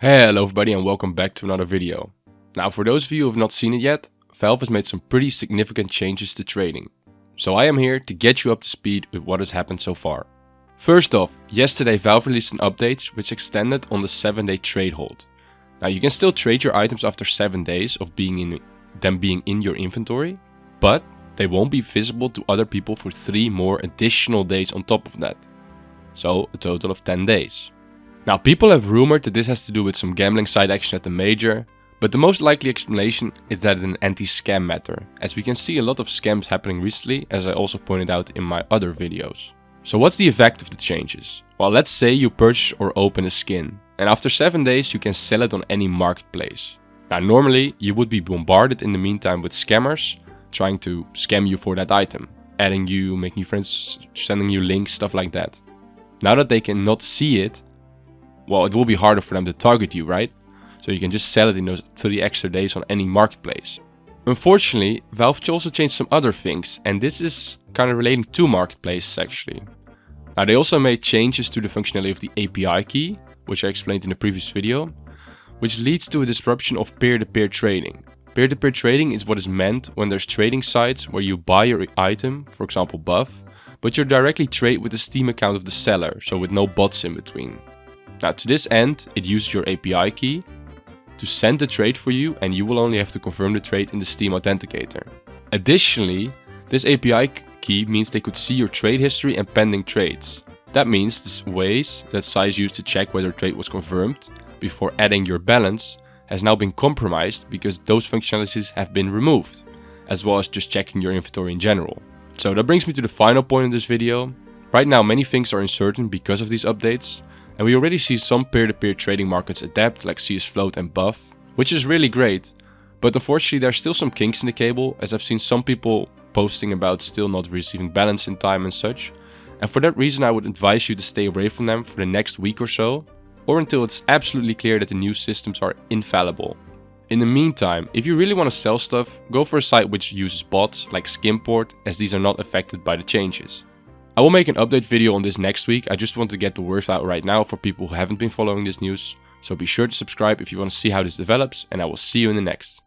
Hello everybody and welcome back to another video. Now for those of you who have not seen it yet, Valve has made some pretty significant changes to trading. So I am here to get you up to speed with what has happened so far. First off, yesterday Valve released an update which extended on the 7-day trade hold. Now you can still trade your items after 7 days of them being in your inventory, but they won't be visible to other people for 3 more additional days on top of that. So a total of 10 days. Now people have rumored that this has to do with some gambling side action at the major, but the most likely explanation is that it's an anti-scam matter, as we can see a lot of scams happening recently, as I also pointed out in my other videos. So what's the effect of the changes? Well, let's say you purchase or open a skin, and after 7 days you can sell it on any marketplace. Now normally you would be bombarded in the meantime with scammers trying to scam you for that item, adding you, making you friends, sending you links, stuff like that. Now that they cannot see it, well, it will be harder for them to target you, right? So you can just sell it in those 3 extra days on any marketplace. Unfortunately, Valve also changed some other things, and this is kind of relating to marketplaces actually. Now they also made changes to the functionality of the API key, which I explained in the previous video, which leads to a disruption of peer-to-peer trading. Peer-to-peer trading is what is meant when there's trading sites where you buy your item, for example buff, but you directly trade with the Steam account of the seller, so with no bots in between. Now to this end, it uses your API key to send the trade for you, and you will only have to confirm the trade in the Steam Authenticator. Additionally, this API key means they could see your trade history and pending trades. That means the ways that sites used to check whether a trade was confirmed before adding your balance has now been compromised because those functionalities have been removed, as well as just checking your inventory in general. So that brings me to the final point in this video. Right now many things are uncertain because of these updates, and we already see some peer-to-peer trading markets adapt, like CS Float and Buff, which is really great. But unfortunately there's still some kinks in the cable, as I've seen some people posting about still not receiving balance in time and such. And for that reason I would advise you to stay away from them for the next week or so, or until it's absolutely clear that the new systems are infallible. In the meantime, if you really want to sell stuff, go for a site which uses bots like Skimport, as these are not affected by the changes. I will make an update video on this next week. I just want to get the word out right now for people who haven't been following this news. So be sure to subscribe if you want to see how this develops, and I will see you in the next.